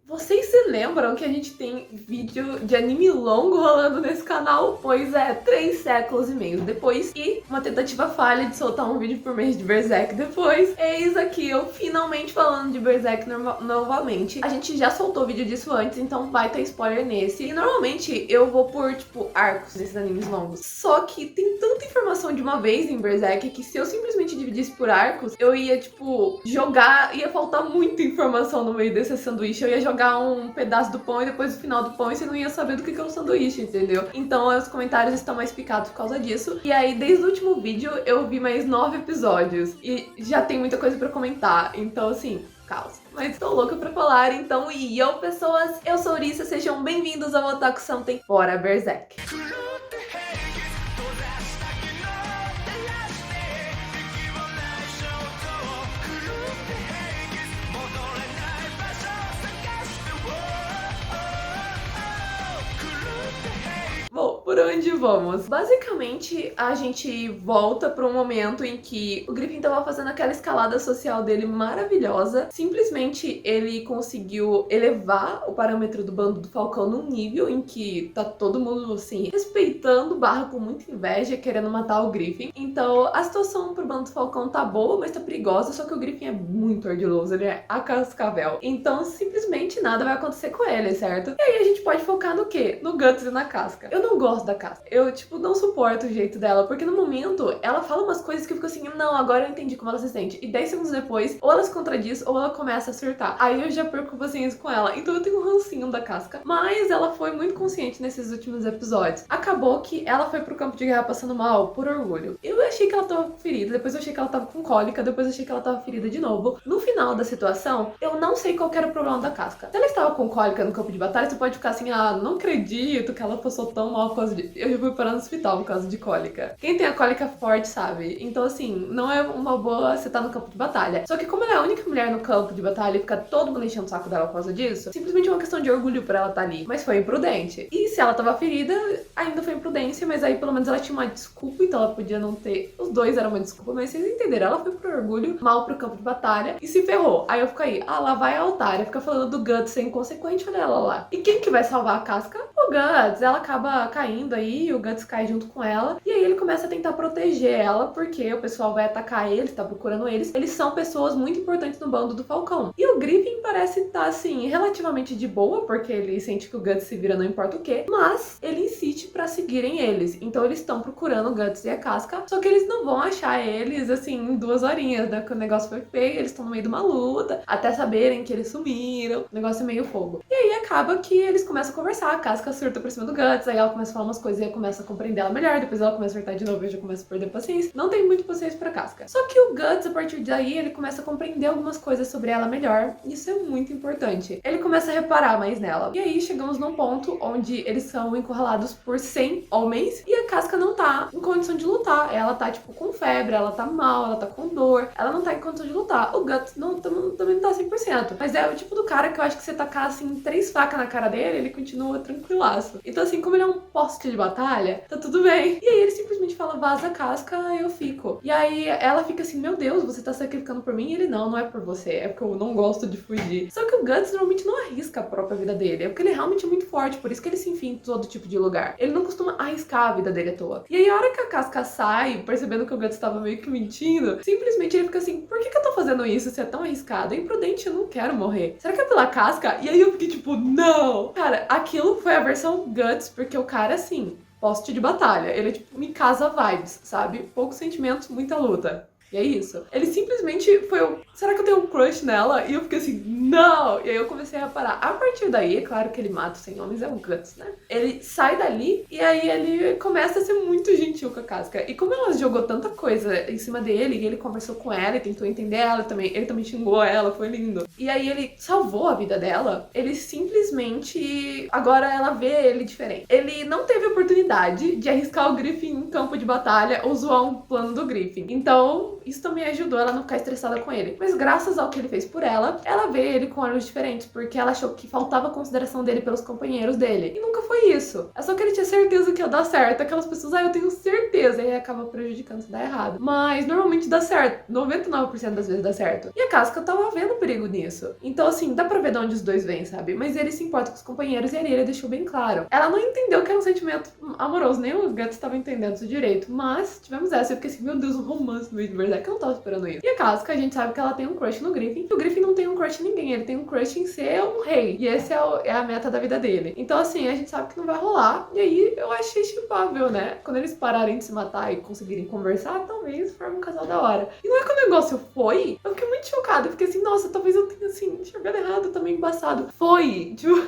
Vocês se lembram que a gente tem vídeo de anime longo rolando nesse canal? Pois é, 3 séculos e meio depois e uma tentativa falha de soltar um vídeo por mês de Berserk depois. Eis aqui eu finalmente falando de Berserk novamente. A gente já soltou vídeo disso antes, então vai ter spoiler nesse. E normalmente eu vou por, tipo, arcos nesses animes longos. Só que tem tanta informação de uma vez em Berserk que se eu simplesmente dividisse por arcos, eu ia, tipo, ia faltar muita informação no meio desse sanduíche. Eu ia jogar um pedaço do pão e depois o final do pão e você não ia saber do que é um sanduíche, entendeu? Então os comentários estão mais picados por causa disso. E aí, desde o último vídeo, eu vi mais 9 episódios e já tem muita coisa pra comentar. Então, assim, caos. Mas tô louca pra falar, então, e eu, pessoas, eu sou Urissa, sejam bem-vindos ao Otaku Something Bora Berserk. Bom, por onde vamos? Basicamente, a gente volta para um momento em que o Griffin tava fazendo aquela escalada social dele maravilhosa. Simplesmente ele conseguiu elevar o parâmetro do bando do Falcão num nível em que tá todo mundo, assim, respeitando, barra com muita inveja, querendo matar o Griffin. Então, a situação pro bando do Falcão tá boa, mas tá perigosa, só que o Griffin é muito ardiloso, ele é a cascavel. Então, simplesmente nada vai acontecer com ele, certo? E aí a gente pode focar no quê? No Guts e na Casca. Eu não gosto da Casca. Eu, tipo, não suporto o jeito dela, porque no momento ela fala umas coisas que eu fico assim, não, agora eu entendi como ela se sente. E 10 segundos depois, ou ela se contradiz, ou ela começa a surtar. Aí eu já perco paciência com ela. Então eu tenho um rancinho da Casca. Mas ela foi muito consciente nesses últimos episódios. Acabou que ela foi pro campo de guerra passando mal por orgulho. Eu achei que ela tava ferida, depois eu achei que ela tava com cólica, depois eu achei que ela tava ferida de novo. No final da situação, eu não sei qual que era o problema da Casca. Se ela estava com cólica no campo de batalha, você pode ficar assim, ah, não acredito que ela passou tão mal por causa de... Eu já fui parar no hospital por causa de cólica. Quem tem a cólica forte sabe. Então, assim, não é uma boa você estar no campo de batalha. Só que como ela é a única mulher no campo de batalha e fica todo mundo enchendo o saco dela por causa disso, simplesmente é uma questão de orgulho pra ela estar ali. Mas foi imprudente. E se ela tava ferida, ainda foi imprudência, mas aí pelo menos ela tinha uma desculpa, então ela podia não ter... Os dois eram uma desculpa, mas vocês entenderam. Ela foi pro orgulho, mal pro campo de batalha e se ferrou. Aí eu fico aí, ah, lá vai a Altaria, fica falando do Guts ser inconsequente, olha ela lá. E quem que vai salvar a Casca? O Guts. Ela acaba caindo aí, o Guts cai junto com ela, e aí ele começa a tentar proteger ela, porque o pessoal vai atacar eles, tá procurando eles. Eles são pessoas muito importantes no bando do Falcão. E o Griffin parece estar, assim, relativamente de boa, porque ele sente que o Guts se vira não importa o quê, mas ele insiste pra seguirem eles. Então eles estão procurando o Guts e a Casca, só que eles não vão achar eles, assim, em 2 horinhas, né, que o negócio foi feio, eles estão no meio de uma luta, até saberem que eles sumiram, o negócio é meio fogo. E aí acaba que eles começam a conversar, a Casca surta por cima do Guts, aí ela começa a falar umas coisas e começa a compreender ela melhor, depois ela começa a surtar de novo e já começa a perder paciência. Não tem muito paciência pra Casca. Só que o Guts, a partir daí, ele começa a compreender algumas coisas sobre ela melhor. Isso é muito importante. Ele começa a reparar mais nela. E aí chegamos num ponto onde eles são encurralados por 100 homens e a Casca não tá em condição de lutar. Ela tá, tipo, com febre, ela tá mal, ela tá com dor, ela não tá em condição de lutar. O Guts também não tá 100%. Mas é o tipo do cara que eu acho que você tacar, assim, 3 facas na cara dele, ele continua tranquilaço. Então, assim, como ele é um poste de batalha, tá tudo bem. E aí ele simplesmente fala, vaza a Casca, eu fico. E aí ela fica assim, meu Deus, você tá sacrificando por mim? E ele, não é por você, é porque eu não gosto de fugir. Só que o Guts normalmente não arrisca a própria vida dele, é porque ele é realmente muito forte, por isso que ele se enfia em todo tipo de lugar. Ele não costuma arriscar a vida dele à toa. E aí a hora que a Casca sai, percebendo que o Guts tava meio que mentindo, simplesmente ele fica assim, por que eu tô fazendo isso se é tão arriscado? É imprudente, eu não quero morrer. Será que é pela Casca? E aí eu fiquei tipo, não! Cara, aquilo foi a versão Guts, porque o cara, assim, poste de batalha. Ele é tipo Mikasa vibes, sabe? Poucos sentimentos, muita luta. E é isso. Ele simplesmente foi o... Será que eu tenho um crush nela? E eu fiquei assim, não! E aí eu comecei a reparar. A partir daí, é claro que ele mata os 100 homens, é um Guts, né? Ele sai dali e aí ele começa a ser muito gentil com a Casca. E como ela jogou tanta coisa em cima dele, e ele conversou com ela e tentou entender ela também, ele também xingou ela, foi lindo. E aí ele salvou a vida dela, ele simplesmente... Agora ela vê ele diferente. Ele não teve oportunidade de arriscar o Griffin em campo de batalha ou zoar um plano do Griffin. Então... isso também ajudou ela a não ficar estressada com ele. Mas graças ao que ele fez por ela vê ele com olhos diferentes, porque ela achou que faltava consideração dele pelos companheiros dele. E nunca foi isso. É só que ele tinha certeza que ia dar certo. Aquelas pessoas, eu tenho certeza, e aí acaba prejudicando se dá errado. Mas normalmente dá certo. 99% das vezes dá certo. E a Casca tava vendo perigo nisso. Então, assim, dá pra ver de onde os dois vêm, sabe? Mas ele se importa com os companheiros e a Ariel deixou bem claro. Ela não entendeu que era um sentimento amoroso, nem o Guts estava entendendo isso direito. Mas tivemos essa, eu fiquei assim, meu Deus, um romance no meio de verdade, que eu não tava esperando isso. E a Casca, a gente sabe que ela tem um crush no Griffin. E o Griffin não tem um crush em ninguém, ele tem um crush em ser um rei. E esse é a meta da vida dele. Então, assim, a gente sabe que não vai rolar. E aí eu achei chipável, né? Quando eles pararem de se matar e conseguirem conversar, talvez forme um casal da hora. E não é que o negócio foi, eu fiquei muito chocada. Eu fiquei assim, nossa, talvez eu tenha, assim, enxergado errado, também embaçado. Foi! Tipo,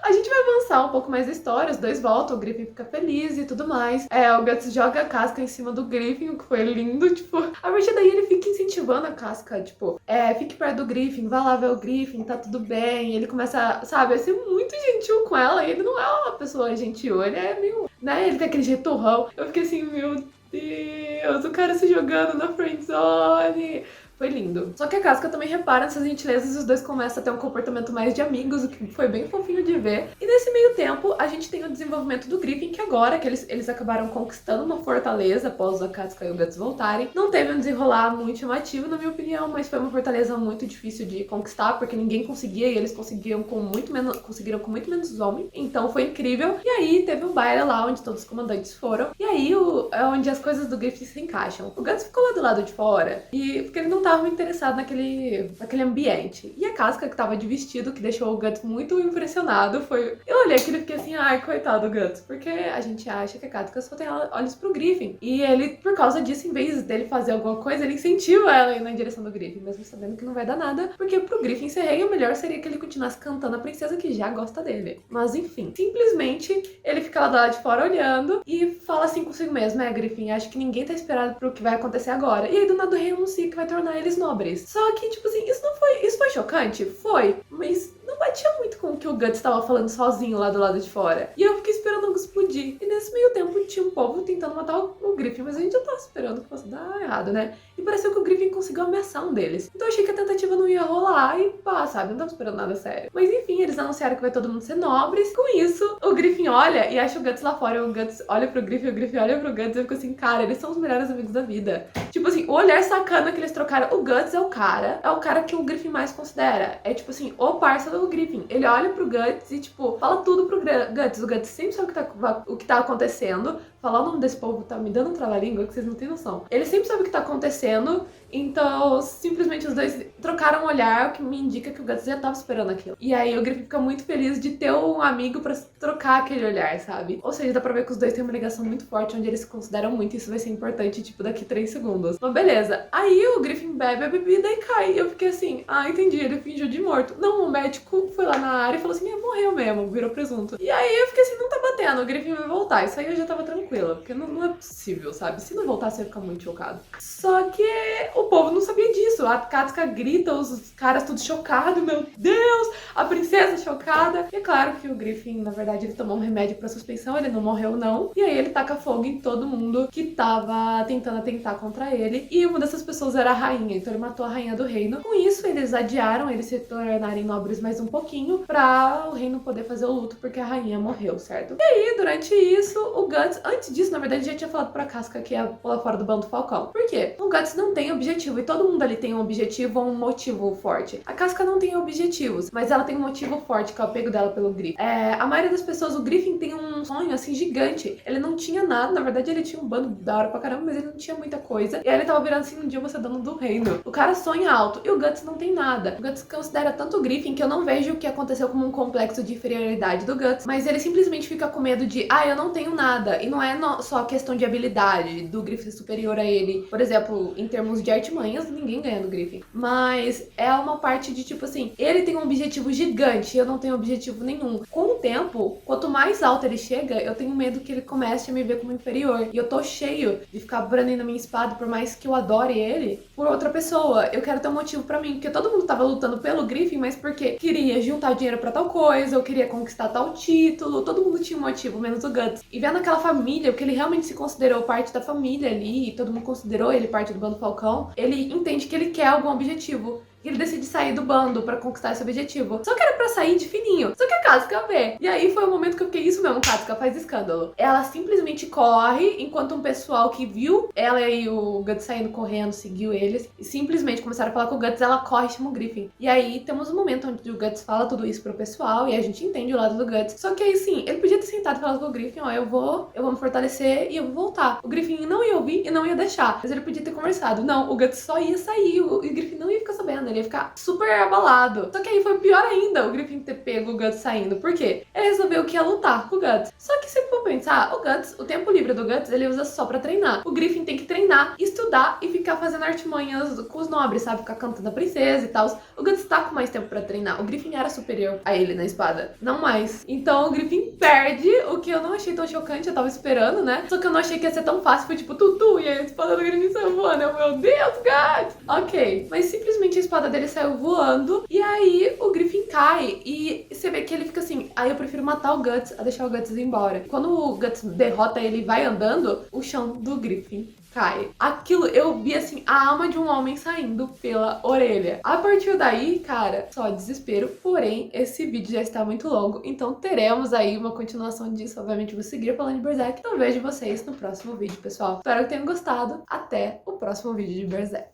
a gente vai avançar um pouco mais a história, os dois voltam, o Griffin fica feliz e tudo mais. O Guts joga a Casca em cima do Griffin, o que foi lindo, tipo. A partir daí ele fica incentivando a Casca, tipo, fique perto do Griffin, vá lá ver o Griffin, tá tudo bem. Ele começa, sabe, a ser muito gentil com ela, e ele não é uma pessoa gentil, ele é meio, né, ele tem aquele jeito torrão. Eu fiquei assim, meu Deus, o cara se jogando na friendzone. Foi lindo. Só que a Casca também repara nessas gentilezas e os dois começam a ter um comportamento mais de amigos, o que foi bem fofinho de ver. E nesse meio tempo, a gente tem o desenvolvimento do Griffin, que agora que eles acabaram conquistando uma fortaleza após a Casca e o Guts voltarem. Não teve um desenrolar muito chamativo, na minha opinião, mas foi uma fortaleza muito difícil de conquistar, porque ninguém conseguia e eles conseguiram com muito menos homens. Então foi incrível. E aí teve um baile lá onde todos os comandantes foram. E aí é onde as coisas do Griffin se encaixam. O Guts ficou lá do lado de fora, e porque ele não tava muito interessado naquele ambiente. E a Casca, que tava de vestido, que deixou o Guts muito impressionado, foi... Eu olhei aquilo e fiquei assim, ai, coitado do Guts, porque a gente acha que a Casca só tem olhos pro Griffin. E ele, por causa disso, em vez dele fazer alguma coisa, ele incentiva ela a ir na direção do Griffin, mesmo sabendo que não vai dar nada, porque pro Griffin ser rei, o melhor seria que ele continuasse cantando a princesa que já gosta dele. Mas enfim, simplesmente ele fica lá do lado de fora olhando e fala assim consigo mesmo, Griffin, acho que ninguém tá esperado pro que vai acontecer agora. E aí do nada o rei anuncia que vai tornar eles nobres. Só que, tipo assim, isso foi chocante? Foi, mas não batia muito com o que o Guts estava falando sozinho lá do lado de fora. E eu fiquei esperando algo explodir. E nesse meio tempo tinha um povo tentando matar o Griffin, mas a gente já tava esperando que fosse dar errado, né? E pareceu que o Griffin conseguiu ameaçar um deles. Então eu achei que a tentativa não ia rolar e pá, sabe? Não tava esperando nada sério. Mas enfim, eles anunciaram que vai todo mundo ser nobres. Com isso, o Griffin olha e acha o Guts lá fora. O Guts olha pro Griffin, o Griffin olha pro Guts e eu fico assim, cara, eles são os melhores amigos da vida. Tipo assim, o olhar sacana que eles trocaram. O Guts é o cara que o Griffin mais considera. É tipo assim, o parça do Griffin. Ele olha pro Guts e tipo, fala tudo pro Guts. O Guts sempre sabe o que tá acontecendo. Falar o nome desse povo tá me dando um trava-língua que vocês não têm noção. Ele sempre sabe o que tá acontecendo, então simplesmente os dois trocaram um olhar, o que me indica que o Guts já tava esperando aquilo. E aí o Griffin fica muito feliz de ter um amigo pra trocar aquele olhar, sabe? Ou seja, dá pra ver que os dois têm uma ligação muito forte, onde eles se consideram muito, e isso vai ser importante, tipo, daqui 3 segundos. Mas beleza. Aí o Griffin bebe a bebida e cai. E eu fiquei assim, entendi, ele fingiu de morto. Não, o médico foi lá na área e falou assim, morreu mesmo, virou presunto. E aí eu fiquei assim, não tá batendo, o Griffin vai voltar. Isso aí eu já tava tranquila, porque não é possível, sabe? Se não voltasse, eu ia ficar muito chocado. Só que o povo não sabia disso. A Casca grita, os caras todos chocados, meu Deus! A princesa chocada. E é claro que o Griffin, na verdade, ele tomou um remédio pra suspensão, ele não morreu não. E aí ele taca fogo em todo mundo que tava tentando atentar contra ele. E uma dessas pessoas era a rainha, então ele matou a rainha do reino. Com isso, eles adiaram eles se tornarem nobres mais um pouquinho pra o reino poder fazer o luto, porque a rainha morreu, certo? E aí, durante isso, o Guts, antes disso, na verdade, já tinha falado pra Casca que ia pular fora do bando do Falcão. Por quê? O Guts não tem objetivo, e todo mundo ali tem um objetivo ou um motivo forte. A Casca não tem objetivos, mas ela tem um motivo forte, que é o apego dela pelo Griffin. A maioria das pessoas, o Griffin tem um sonho, assim, gigante. Ele não tinha nada, na verdade, ele tinha um bando da hora pra caramba, mas ele não tinha muita coisa. E aí ele tava virando assim, um dia você dono do reino. O cara sonha alto, e o Guts não tem nada. O Guts considera tanto o Griffin que eu não vejo o que aconteceu como um complexo de inferioridade do Guts, mas ele simplesmente fica com medo de, eu não tenho nada. E não é só questão de habilidade, do Griffin superior a ele. Por exemplo, em termos de artimanhas, ninguém ganha do Griffin. Mas é uma parte de, tipo assim, ele tem um objetivo gigante gigante e eu não tenho objetivo nenhum. Com o tempo, quanto mais alto ele chega, eu tenho medo que ele comece a me ver como inferior. E eu tô cheio de ficar brandando minha espada, por mais que eu adore ele, por outra pessoa. Eu quero ter um motivo pra mim, porque todo mundo tava lutando pelo Griffin, mas porque queria juntar dinheiro pra tal coisa, eu queria conquistar tal título, todo mundo tinha um motivo, menos o Guts. E vendo aquela família, porque ele realmente se considerou parte da família ali, e todo mundo considerou ele parte do bando Falcão, ele entende que ele quer algum objetivo. E ele decide sair do bando pra conquistar esse objetivo. Só que era pra sair de fininho. Só que a Casca vê. E aí foi o momento que eu fiquei, isso mesmo, Casca faz escândalo. Ela simplesmente corre, enquanto um pessoal que viu ela e o Guts saindo correndo, seguiu eles. E simplesmente começaram a falar com o Guts, ela corre e chama o Griffin. E aí temos um momento onde o Guts fala tudo isso pro pessoal, e a gente entende o lado do Guts. Só que aí sim, ele podia ter sentado e falado com o Griffin, ó, eu vou me fortalecer e eu vou voltar. O Griffin não ia ouvir e não ia deixar. Mas ele podia ter conversado. Não, o Guts só ia sair, o Griffin não ia ficar sabendo. Ele ia ficar super abalado. Só que aí foi pior ainda o Griffin ter pego o Guts saindo. Por quê? Ele resolveu que ia lutar com o Guts. Só que se for pensar, o Guts, o tempo livre do Guts, ele usa só pra treinar. O Griffin tem que treinar, estudar e ficar fazendo artimanhas com os nobres, sabe? Ficar cantando a princesa e tal. O Guts tá com mais tempo pra treinar. O Griffin era superior a ele na espada. Não mais. Então o Griffin perde, o que eu não achei tão chocante, eu tava esperando, né? Só que eu não achei que ia ser tão fácil. Foi tipo, tutu, e aí a espada do Griffin saiu voando. Meu Deus, Guts! Ok. Mas simplesmente a espada dele saiu voando, e aí o Griffin cai, e você vê que ele fica assim, eu prefiro matar o Guts a deixar o Guts ir embora. Quando o Guts derrota ele e vai andando, o chão do Griffin cai. Aquilo, eu vi assim, a alma de um homem saindo pela orelha. A partir daí, cara, só desespero. Porém, esse vídeo já está muito longo, então teremos aí uma continuação disso. Obviamente, vou seguir falando de Berserk. Então vejo vocês no próximo vídeo, pessoal. Espero que tenham gostado. Até o próximo vídeo de Berserk.